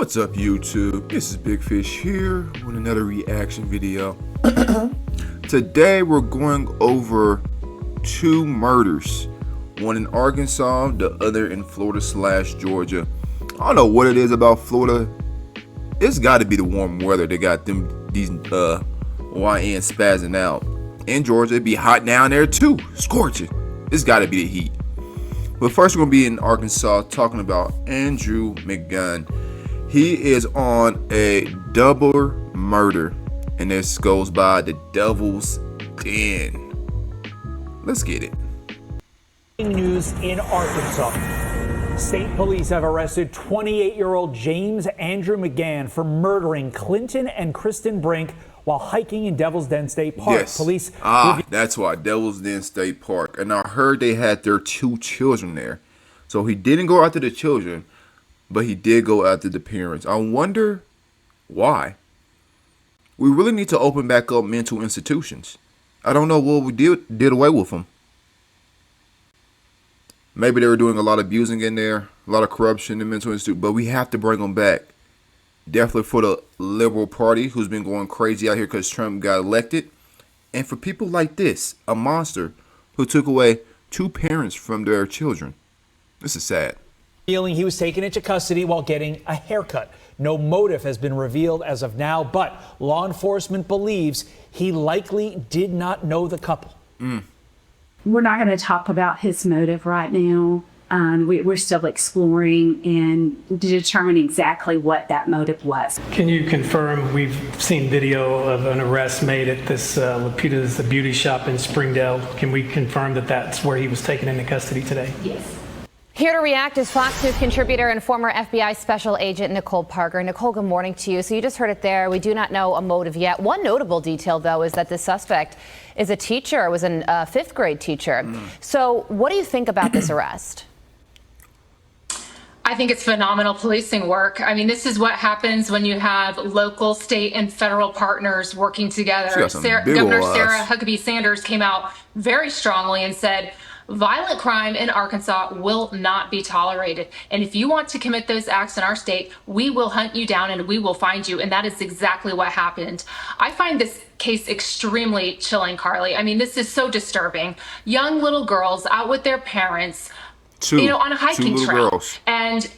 What's up, YouTube? This is Big Fish here with another reaction video. Today we're going over two murders, one in Arkansas, the other in Florida/Georgia. I don't know what it is about Florida. It's got to be the warm weather that got these YNs spazzing out. In Georgia, it'd be hot down there too, scorching. It's got to be the heat. But first, we're gonna be in Arkansas talking about Andrew McGunn. He is on a double murder, and this goes by the Devil's Den. Let's get it. News in Arkansas. State police have arrested 28-year-old James Andrew McGann for murdering Clinton and Kristen Brink while hiking in Devil's Den State Park. Yes. Police that's why, Devil's Den State Park. And I heard they had their two children there. So he didn't go after the children, but he did go after the parents. I wonder why. We really need to open back up mental institutions. I don't know what we did away with them. Maybe they were doing a lot of abusing in there, a lot of corruption in mental institute, but we have to bring them back. Definitely for the liberal party, who's been going crazy out here because Trump got elected. And for people like this, a monster who took away two parents from their children. This is sad. Feeling he was taken into custody while getting a haircut. No motive has been revealed as of now, but law enforcement believes he likely did not know the couple. We're not going to talk about his motive right now. We're still exploring and determining exactly what that motive was. Can you confirm, we've seen video of an arrest made at this Lapita's, the beauty shop in Springdale. Can we confirm that that's where he was taken into custody today? Yes. Here to react is Fox News contributor and former FBI Special Agent Nicole Parker. Nicole, good morning to you. So you just heard it there. We do not know a motive yet. One notable detail, though, is that the suspect is a teacher, was a fifth grade teacher. So what do you think about this arrest? I think it's phenomenal policing work. I mean, this is what happens when you have local, state, and federal partners working together. Governor Sarah Huckabee Sanders came out very strongly and said, violent crime in Arkansas will not be tolerated. And if you want to commit those acts in our state, we will hunt you down and we will find you. And that is exactly what happened. I find this case extremely chilling, Carly. I mean, this is so disturbing. Young little girls out with their parents, on a hiking trail. And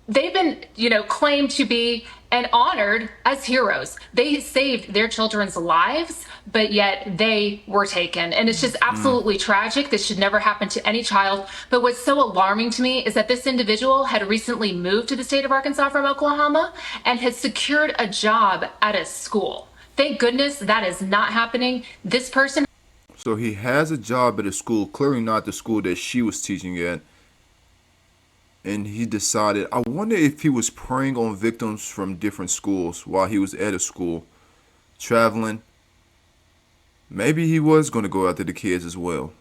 they've been, claimed to be and honored as heroes. They saved their children's lives, but yet they were taken. And it's just absolutely tragic. This should never happen to any child. But what's so alarming to me is that this individual had recently moved to the state of Arkansas from Oklahoma and had secured a job at a school. Thank goodness that is not happening. This person. So he has a job at a school, clearly not the school that she was teaching at. And he decided, I wonder if he was preying on victims from different schools while he was at a school, traveling. Maybe he was going to go after the kids as well.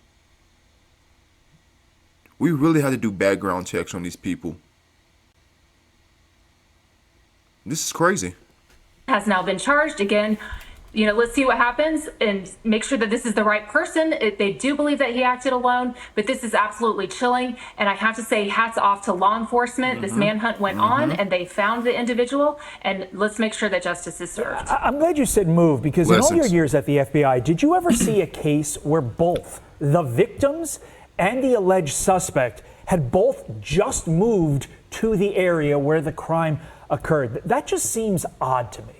We really had to do background checks on these people. This is crazy. Has now been charged again. Let's see what happens and make sure that this is the right person. They do believe that he acted alone, but this is absolutely chilling. And I have to say, hats off to law enforcement. This manhunt went on and they found the individual, and let's make sure that justice is served. I'm glad you said move, because in all your years at the FBI, did you ever see a case where both the victims and the alleged suspect had both just moved to the area where the crime occurred? That just seems odd to me.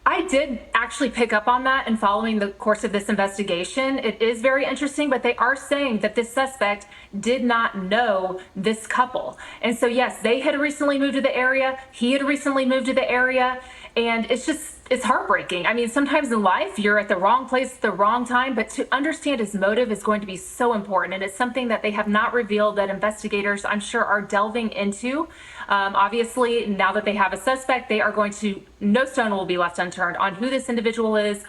I did actually pick up on that in following the course of this investigation. It is very interesting, but they are saying that this suspect did not know this couple. And so, yes, they had recently moved to the area. He had recently moved to the area. And it's heartbreaking. I mean, sometimes in life, you're at the wrong place at the wrong time, but to understand his motive is going to be so important. And it's something that they have not revealed, that investigators, I'm sure, are delving into. Obviously, now that they have a suspect, they are going to, no stone will be left unturned on who this individual is,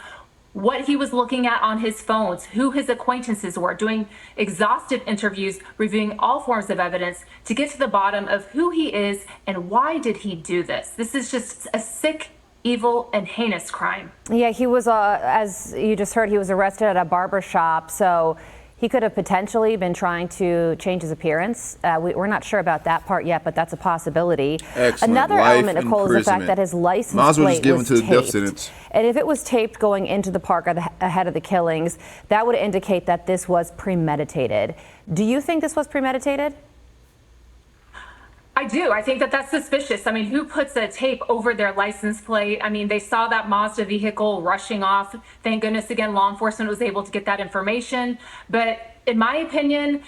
what he was looking at on his phones, who his acquaintances were, doing exhaustive interviews, reviewing all forms of evidence to get to the bottom of who he is and why did he do this. This is just a sick, evil, and heinous crime. Yeah, he was, as you just heard, he was arrested at a barber shop. So he could have potentially been trying to change his appearance. We're not sure about that part yet, but that's a possibility. Excellent. Another element, Nicole, is the fact that his license plate was taped. And if it was taped going into the park ahead of the killings, that would indicate that this was premeditated. Do you think this was premeditated? I do. I think that that's suspicious. I mean, who puts a tape over their license plate? I mean, they saw that Mazda vehicle rushing off. Thank goodness, again, law enforcement was able to get that information. But in my opinion,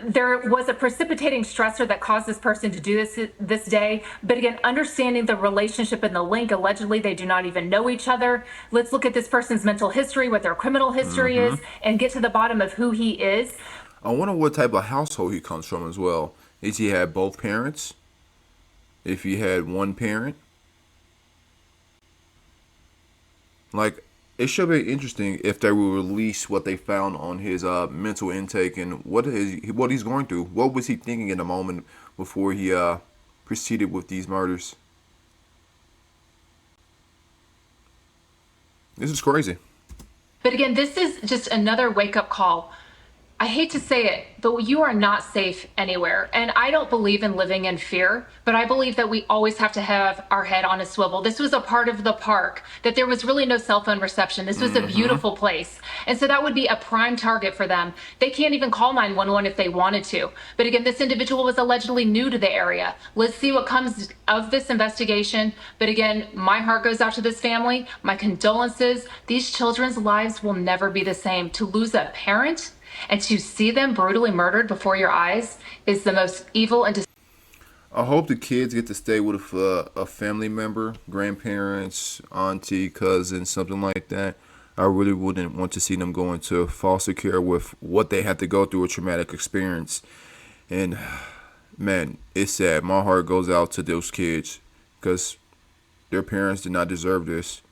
there was a precipitating stressor that caused this person to do this day. But again, understanding the relationship and the link, allegedly they do not even know each other. Let's look at this person's mental history, what their criminal history is, and get to the bottom of who he is. I wonder what type of household he comes from as well. Is he had both parents? If he had one parent? Like, it should be interesting if they will release what they found on his mental intake and what he's going through. What was he thinking in the moment before he proceeded with these murders? This is crazy. But again, this is just another wake-up call. I hate to say it, but you are not safe anywhere. And I don't believe in living in fear, but I believe that we always have to have our head on a swivel. This was a part of the park, that there was really no cell phone reception. This was a beautiful place. And so that would be a prime target for them. They can't even call 911 if they wanted to. But again, this individual was allegedly new to the area. Let's see what comes of this investigation. But again, my heart goes out to this family. My condolences. These children's lives will never be the same. To lose a parent and to see them brutally murdered before your eyes is the most evil and I hope the kids get to stay with a family member, grandparents, auntie, cousin, something like that. I really wouldn't want to see them go into foster care with what they had to go through, a traumatic experience. And man, it's sad. My heart goes out to those kids because their parents did not deserve this.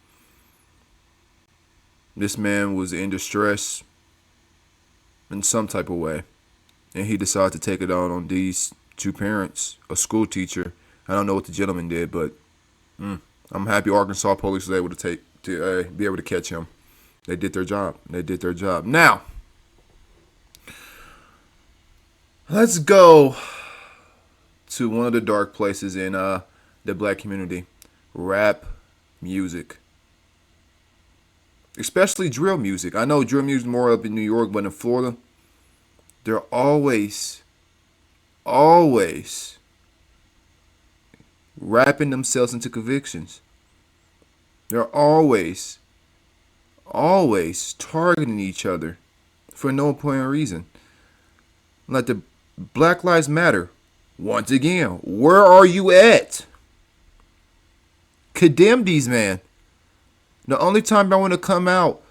This man was in distress in some type of way, and he decided to take it out on these two parents, a school teacher. I don't know what the gentleman did, but I'm happy Arkansas police was able to be able to catch him. They did their job. Now, let's go to one of the dark places in the black community: rap music. Especially drill music. I know drill music more up in New York, but in Florida, they're always rapping themselves into convictions. They're always targeting each other for no apparent reason. Like the Black Lives Matter. Once again, where are you at? Condemn these men. The only time I want to come out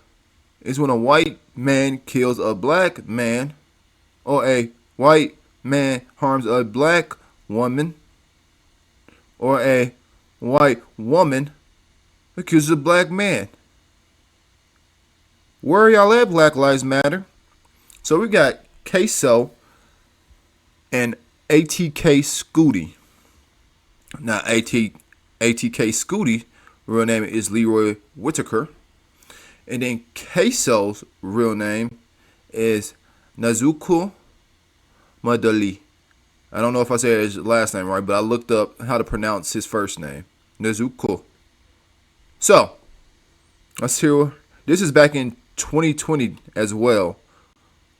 is when a white man kills a black man, or a white man harms a black woman, or a white woman accuses a black man. Where are y'all at, Black Lives Matter? So we got Queso and ATK Scooty. Now ATK Scooty, real name is Leroy Whitaker. And then Queso's real name is Nazuko Madali. I don't know if I said his last name right, but I looked up how to pronounce his first name. Nazuko. So, let's hear. This is back in 2020 as well,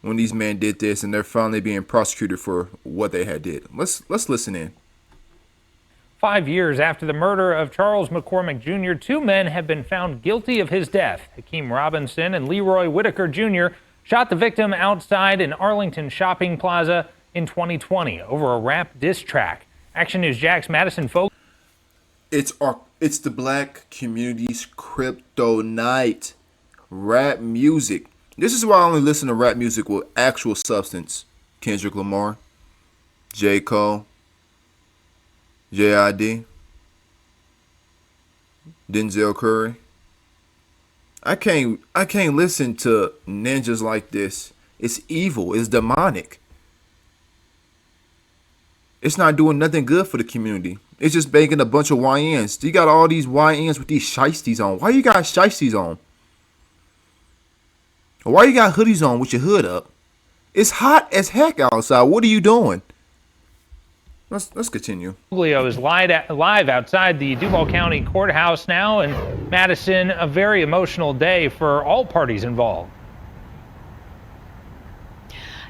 when these men did this, and they're finally being prosecuted for what they had did. Let's listen in. 5 years after the murder of Charles McCormick Jr., two men have been found guilty of his death. Hakeem Robinson and Leroy Whitaker Jr. shot the victim outside an Arlington shopping plaza in 2020 over a rap diss track. Action News Jack's Madison Folk. It's the black community's kryptonite. Rap music. This is why I only listen to rap music with actual substance. Kendrick Lamar, J. Cole, J.I.D., Denzel Curry. I can't listen to ninjas like this. It's evil. It's demonic. It's not doing nothing good for the community. It's just making a bunch of YNs. You got all these YNs with these shiesties on. Why you got shiesties on? Why you got hoodies on with your hood up? It's hot as heck outside. What are you doing? Let's continue. Leo is live outside the Duval County Courthouse now in Madison. A very emotional day for all parties involved.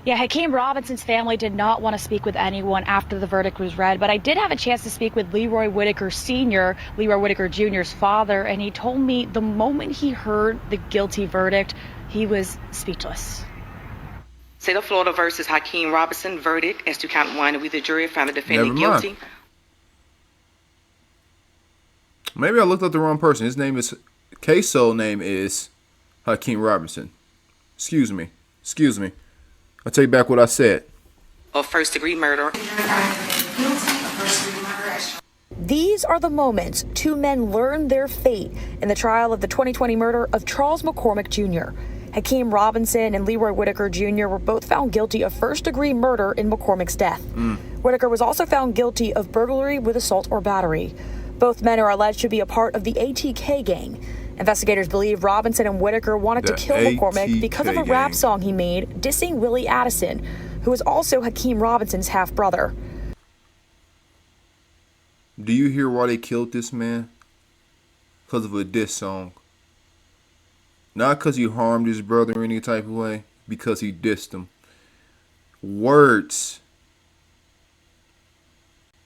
Yeah, Hakeem Robinson's family did not want to speak with anyone after the verdict was read, but I did have a chance to speak with Leroy Whitaker Sr., Leroy Whitaker Jr.'s father, and he told me the moment he heard the guilty verdict, he was speechless. State of Florida versus Hakeem Robinson verdict as to count 1. We, the jury, found the defendant guilty. Maybe I looked up the wrong person. His name is Queso. Name is Hakeem Robinson. Excuse me. I'll take back what I said. Of first-degree murder. These are the moments two men learned their fate in the trial of the 2020 murder of Charles McCormick Jr. Hakeem Robinson and Leroy Whitaker Jr. were both found guilty of first-degree murder in McCormick's death. Whitaker was also found guilty of burglary with assault or battery. Both men are alleged to be a part of the ATK gang. Investigators believe Robinson and Whitaker wanted to kill McCormick because of a rap song he made dissing Willie Addison, who is also Hakeem Robinson's half-brother. Do you hear why they killed this man? Because of a diss song. Not because he harmed his brother in any type of way, because he dissed him. Words.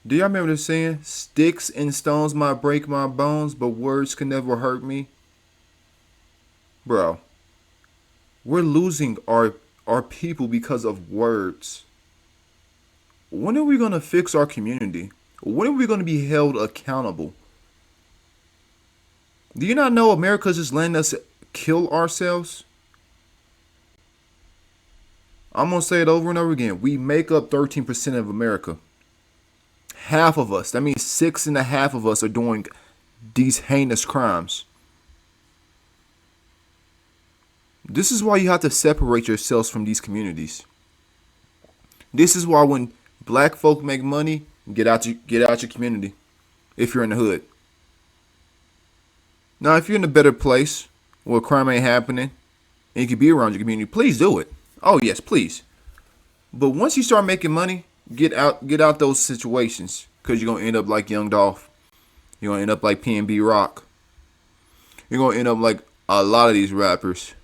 Do y'all remember the saying? Sticks and stones might break my bones, but words can never hurt me. Bro, we're losing our people because of words. When are we going to fix our community? When are we going to be held accountable? Do you not know America's just letting us kill ourselves? I'm going to say it over and over again. We make up 13% of America. Half of us, that means 6.5 of us are doing these heinous crimes. This is why you have to separate yourselves from these communities. This is why when black folk make money, get out your community if you're in the hood. Now, if you're in a better place where crime ain't happening and you can be around your community, please do it. Oh yes, please. But once you start making money, get out those situations, because you're gonna end up like Young Dolph. You're gonna end up like P&B Rock. You're gonna end up like a lot of these rappers.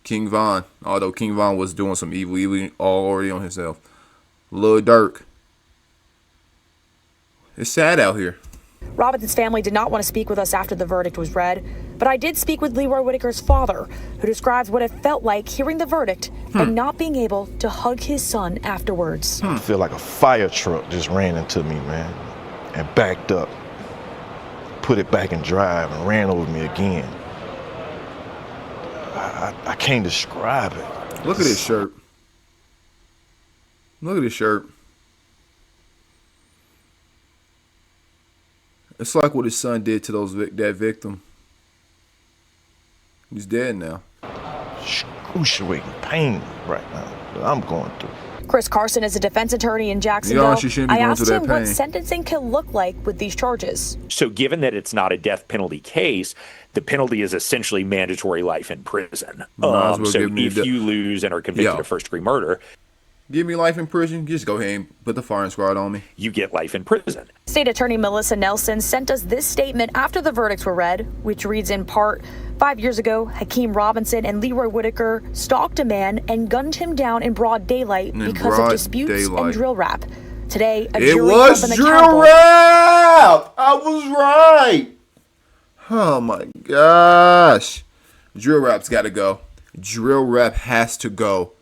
King Von, although King Von was doing some evil already on himself. Lil Durk. It's sad out here. Robinson's family did not want to speak with us after the verdict was read, but I did speak with Leroy Whitaker's father, who describes what it felt like hearing the verdict and not being able to hug his son afterwards. I feel like a fire truck just ran into me, man, and backed up, put it back in drive, and ran over me again. I can't describe it. Look at this shirt. Look at this shirt. It's like what his son did to that victim. He's dead now. Excruciating pain right now that I'm going through. Chris Carson is a defense attorney in Jacksonville. I asked him what sentencing can look like with these charges. So given that it's not a death penalty case, the penalty is essentially mandatory life in prison. So if you lose and are convicted of first-degree murder, give me life in prison, just go ahead and put the firing squad on me. You get life in prison. State Attorney Melissa Nelson sent us this statement after the verdicts were read, which reads in part, 5 years ago, Hakeem Robinson and Leroy Whitaker stalked a man and gunned him down in broad daylight because of disputes and drill rap. Today, a jury held them accountable. It was drill rap! I was right! Oh my gosh. Drill rap's gotta go. Drill rap has to go.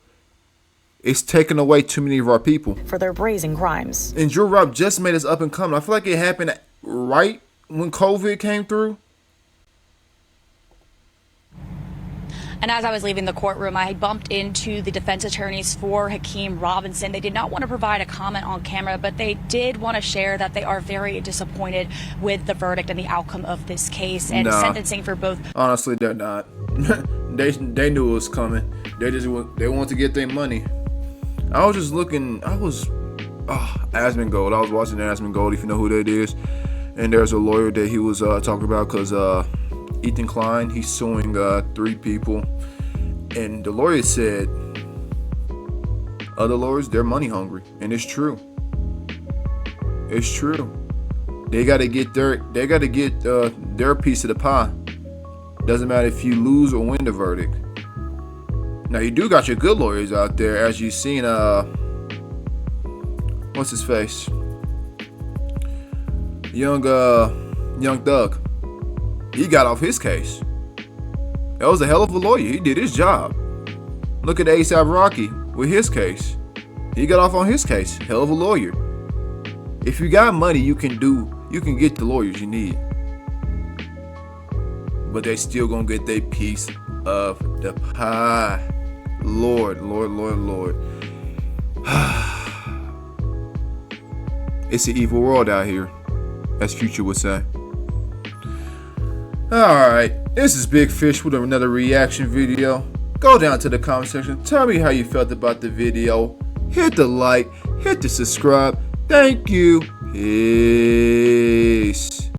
It's taken away too many of our people. For their brazen crimes. And drill rap just made us up and coming. I feel like it happened right when COVID came through. And as I was leaving the courtroom, I bumped into the defense attorneys for Hakeem Robinson. They did not want to provide a comment on camera, but they did want to share that they are very disappointed with the verdict and the outcome of this case and sentencing for both. Honestly, they're not. They knew it was coming. They want to get their money. I was just looking. Asmongold. I was watching Asmongold, if you know who that is. And there's a lawyer that he was talking about because Ethan Klein, he's suing 3 people. And the lawyer said Other lawyers, they're money hungry, and it's true. It's true. They got to get their piece of the pie. Doesn't matter if you lose or win the verdict. Now you do got your good lawyers out there, as you've seen. What's his face? Young Thug. He got off his case. That was a hell of a lawyer. He did his job. Look at A$AP Rocky with his case. He got off on his case. Hell of a lawyer. If you got money, you can get the lawyers you need. But they still gonna get their piece of the pie. Lord. It's an evil world out here, as Future would say. Alright, this is Big Fish with another reaction video. Go down to the comment section, tell me how you felt about the video. Hit the like, hit the subscribe. Thank you. Peace.